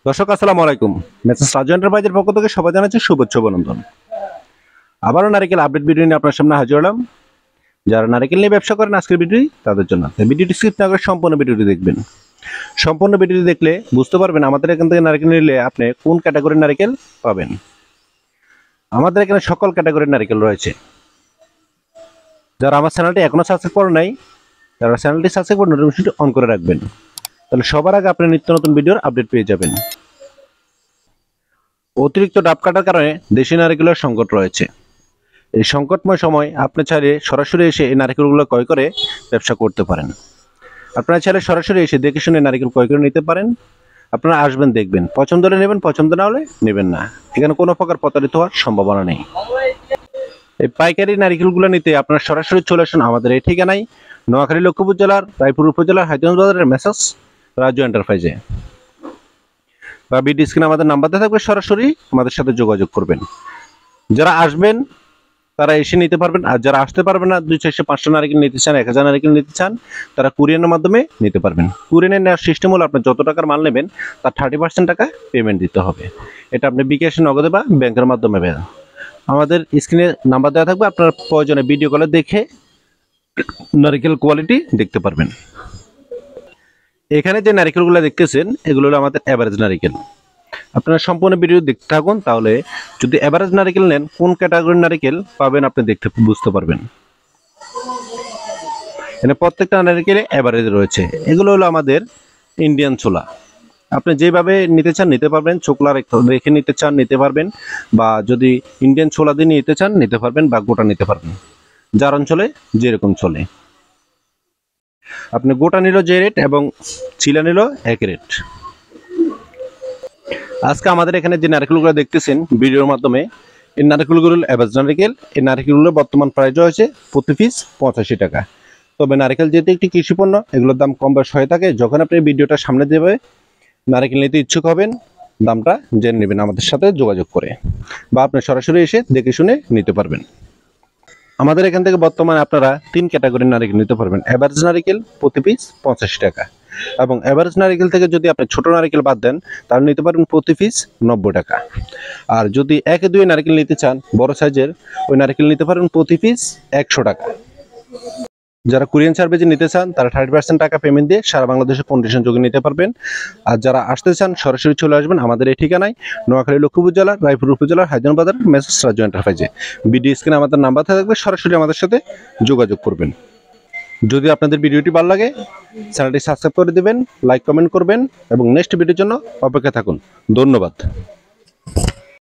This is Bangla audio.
দর্শক আসসালামু আলাইকুম। মেসেজ রাজু এন্টারপ্রাইজের পক্ষ থেকে সবাই জানাচ্ছি শুভেচ্ছা অভিনন্দন। আবারও নারিকেল আপডেট ভিডিও নিয়ে আপনার সামনে হাজির হলাম। যারা নারিকেল নিয়ে ব্যবসা করেন আজকের ভিডিও তাদের জন্য, ভিডিওটি স্কিপ না করে সম্পূর্ণ ভিডিওটি দেখবেন। সম্পূর্ণ ভিডিওটি দেখলে বুঝতে পারবেন আমাদের এখান থেকে নারিকেল নিলে আপনি কোন ক্যাটাগরির নারিকেল পাবেন। আমাদের এখানে সকল ক্যাটাগরির নারিকেল রয়েছে। যারা আমার চ্যানেলটি এখনো সাবস্ক্রাইব করে নাই তারা চ্যানেলটি সাবস্ক্রাইব করে নোটিফিকেশনটি অন করে রাখবেন, তাহলে সবার আগে আপনি নিত্য নতুন ভিডিওর আপডেট পেয়ে যাবেন। অতিরিক্ত ডাব কাটার কারণে দেশি নারিকেলের সংকট রয়েছে। এই সংকটময় সময় আপনি চাইলে সরাসরি এসে এই নারিকেলগুলো ক্রয় করে ব্যবসা করতে পারেন। আপনারা চাইলে সরাসরি এসে দেখে শুনে নারিকেল ক্রয় করে নিতে পারেন। আপনারা আসবেন, দেখবেন, পছন্দ হলে নেবেন, পছন্দ না হলে নেবেন না। এখানে কোনো প্রকার প্রতারিত হওয়ার সম্ভাবনা নেই। এই পাইকারি নারিকেলগুলো নিতে আপনারা সরাসরি চলে আসুন আমাদের এই ঠিকানায়, নোয়াখালী লক্ষ্মীপুর জেলার রায়পুর উপজেলার হাইজগঞ্জ বাজারের মেসেজ রাজু এন্টারপ্রাইজে, বা ভিডিও স্ক্রিনে আমাদের নাম্বার দেওয়া থাকবে, সরাসরি আমাদের সাথে যোগাযোগ করবেন। যারা আসবেন তারা এসে নিতে পারবেন, আর যারা আসতে পারবেন না, 200-500 নারিকেল নিতে চান, 1000 নারিকেল নিতে চান, তারা কুরিয়ারের মাধ্যমে নিতে পারবেন। কুরিয়ারে নেওয়ার সিস্টেম হলো আপনি যত টাকার মাল নেবেন তার 30% টাকা পেমেন্ট দিতে হবে। এটা আপনি বিকাশে, নগদে বা ব্যাংকের মাধ্যমে নেবেন। আমাদের স্ক্রিনে নাম্বার দেওয়া থাকবে, আপনার প্রয়োজনে ভিডিও কলে দেখে নারিকেল কোয়ালিটি দেখতে পারবেন। এখানে যে নারিকেলগুলো দেখতেছেন এগুলো হলো আমাদের এভারেজ নারিকেল। আপনারা সম্পূর্ণ ভিডিও দেখতে থাকুন, তাহলে যদি এভারেজ নারিকেল নেন কোন ক্যাটাগরির নারিকেল পাবেন আপনি দেখতে বুঝতে পারবেন। এখানে প্রত্যেকটা নারিকেলে এভারেজ রয়েছে। এগুলো হলো আমাদের ইন্ডিয়ান ছোলা। আপনি যেভাবে নিতে চান নিতে পারবেন, ছোকলা রেখে নিতে চান নিতে পারবেন, বা যদি ইন্ডিয়ান ছোলা দিয়ে নিতে চান নিতে পারবেন, বা গোটা নিতে পারবেন, যার অঞ্চলে যেরকম চলে। আপনি গোটা নিল যে রেট এবং ছিলা নিল এক রেট। আজকে আমাদের এখানে যে নারকেলগুলো দেখতেছেন ভিডিওর মাধ্যমে, এই নারকেলগুলো এভারেজ নারকেল। এই নারকেলগুলো বর্তমান প্রাইস রয়েছে প্রতি পিস 85 টাকা। তবে নারকেল যেহেতু একটি কৃষি পণ্য, এগুলোর দাম কম বেশ হয়ে থাকে। যখন আপনি ভিডিওটা সামনে দেবে নারকেল নিতে ইচ্ছুক হবেন, দামটা জেনে নেবেন আমাদের সাথে যোগাযোগ করে, বা আপনি সরাসরি এসে দেখে শুনে নিতে পারবেন। আমাদের এখান থেকে বর্তমানে আপনারা 3 ক্যাটাগরির নারকেল নিতে পারবেন। এভারেজ নারকেল প্রতি পিস 85 টাকা, এবং এভারেজ নারকেল থেকে যদি আপনি ছোট নারকেল বাদ দেন তাহলে নিতে পারবেন প্রতি পিস 90 টাকা। আর যদি 1-2 নারকেল নিতে চান বড় সাইজের, ওই নারকেল নিতে পারবেন প্রতি পিস 100 টাকা। যারা কুরিয়ান সার্ভিসে নিতে চান তারা 30% টাকা পেমেন্ট দিয়ে সারা বাংলাদেশে কন্ডিশন যোগে নিতে পারবেন। আর যারা আসতে চান সরাসরি চলে আসবেন আমাদের এই ঠিকানায়, নোয়াখালী লক্ষ্মীপুর জেলার রায়পুর উপজেলার হাইজগঞ্জ বাজার মেসেজ রাজু এন্টারপ্রাইজে। ভিডিও স্ক্রিনে আমাদের নাম্বার থাকবে, সরাসরি আমাদের সাথে যোগাযোগ করবেন। যদি আপনাদের ভিডিওটি ভালো লাগে চ্যানেলটি সাবস্ক্রাইব করে দেবেন, লাইক কমেন্ট করবেন, এবং নেক্সট ভিডিওর জন্য অপেক্ষা থাকুন। ধন্যবাদ।